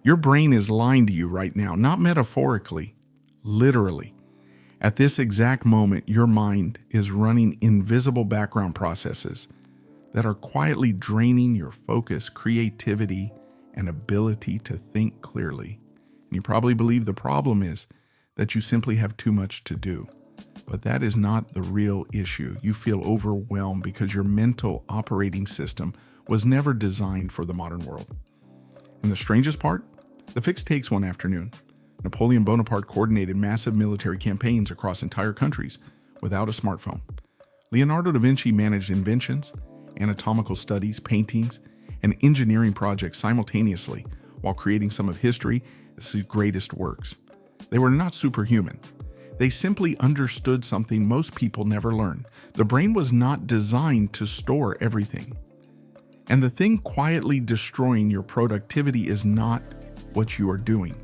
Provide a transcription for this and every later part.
Your brain is lying to you right now, not metaphorically, literally. At this exact moment, your mind is running invisible background processes that are quietly draining your focus, creativity, and ability to think clearly. And you probably believe the problem is that you simply have too much to do. But that is not the real issue. You feel overwhelmed because your mental operating system was never designed for the modern world. And the strangest part? The fix takes one afternoon. Napoleon Bonaparte coordinated massive military campaigns across entire countries without a smartphone. Leonardo da Vinci managed inventions, anatomical studies, paintings, and engineering projects simultaneously while creating some of history's greatest works. They were not superhuman. They simply understood something most people never learn. The brain was not designed to store everything. And the thing quietly destroying your productivity is not what you are doing.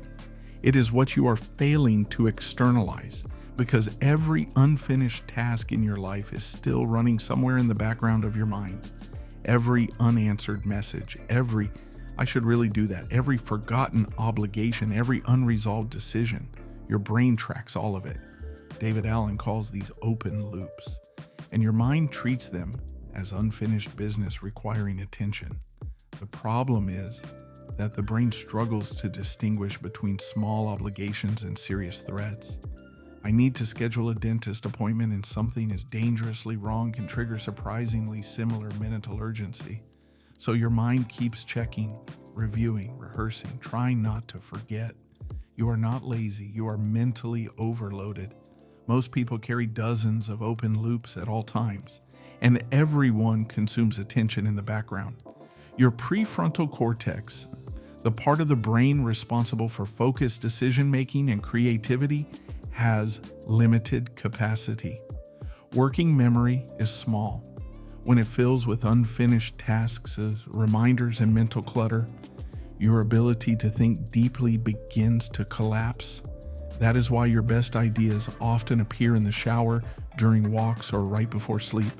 It is what you are failing to externalize, because every unfinished task in your life is still running somewhere in the background of your mind. Every unanswered message, every "I should really do that," every forgotten obligation, every unresolved decision. Your brain tracks all of it. David Allen calls these open loops, and your mind treats them as unfinished business requiring attention. The problem is that the brain struggles to distinguish between small obligations and serious threats. I need to schedule a dentist appointment, and something is dangerously wrong can trigger surprisingly similar mental urgency. So your mind keeps checking, reviewing, rehearsing, trying not to forget. You are not lazy, you are mentally overloaded. Most people carry dozens of open loops at all times, and everyone consumes attention in the background. Your prefrontal cortex, the part of the brain responsible for focused decision-making and creativity, has limited capacity. Working memory is small. When it fills with unfinished tasks, reminders, and mental clutter, your ability to think deeply begins to collapse. That is why your best ideas often appear in the shower, during walks, or right before sleep.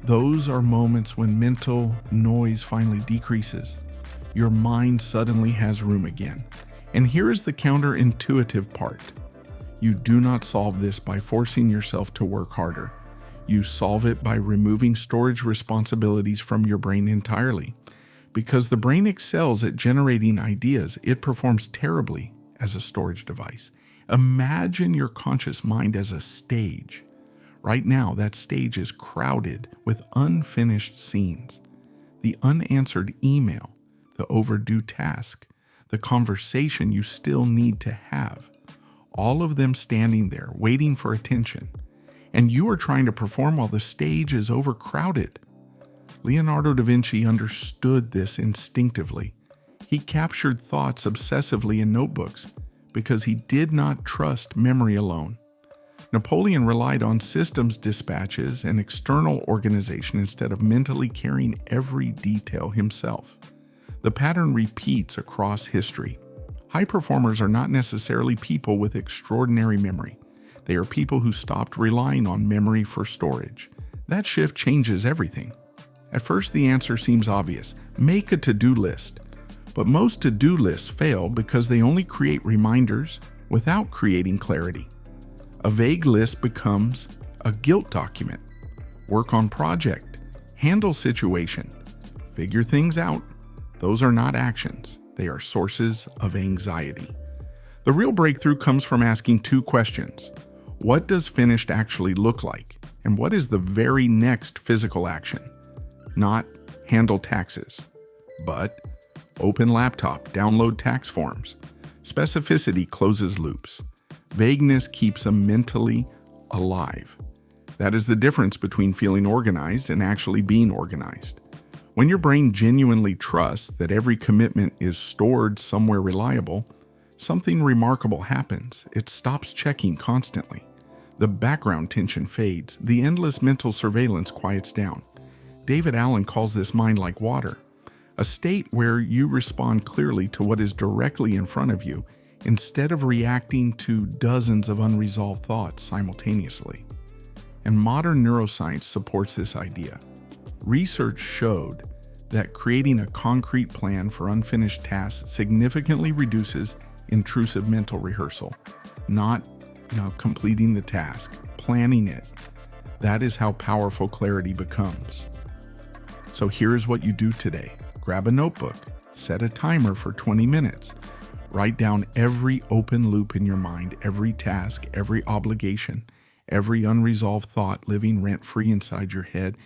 Those are moments when mental noise finally decreases. Your mind suddenly has room again. And here is the counterintuitive part. You do not solve this by forcing yourself to work harder. You solve it by removing storage responsibilities from your brain entirely. Because the brain excels at generating ideas, it performs terribly as a storage device. Imagine your conscious mind as a stage. Right now, that stage is crowded with unfinished scenes. The unanswered email, the overdue task, the conversation you still need to have. All of them standing there, waiting for attention. And you are trying to perform while the stage is overcrowded. Leonardo da Vinci understood this instinctively. He captured thoughts obsessively in notebooks because he did not trust memory alone. Napoleon relied on systems dispatches and external organization instead of mentally carrying every detail himself. The pattern repeats across history. High performers are not necessarily people with extraordinary memory. They are people who stopped relying on memory for storage. That shift changes everything. At first, the answer seems obvious. Make a to-do list. But most to-do lists fail because they only create reminders without creating clarity. A vague list becomes a guilt document. Work on project. Handle situation. Figure things out. Those are not actions. They are sources of anxiety. The real breakthrough comes from asking two questions. What does finished actually look like? And what is the very next physical action? Not handle taxes, but open laptop, download tax forms. Specificity closes loops. Vagueness keeps them mentally alive. That is the difference between feeling organized and actually being organized. When your brain genuinely trusts that every commitment is stored somewhere reliable, something remarkable happens. It stops checking constantly. The background tension fades. The endless mental surveillance quiets down. David Allen calls this mind like water, a state where you respond clearly to what is directly in front of you instead of reacting to dozens of unresolved thoughts simultaneously. And modern neuroscience supports this idea. Research showed that creating a concrete plan for unfinished tasks significantly reduces intrusive mental rehearsal. Not, completing the task, planning it. That is how powerful clarity becomes. So here's what you do today. Grab a notebook, set a timer for 20 minutes. Write down every open loop in your mind, every task, every obligation, every unresolved thought living rent-free inside your head.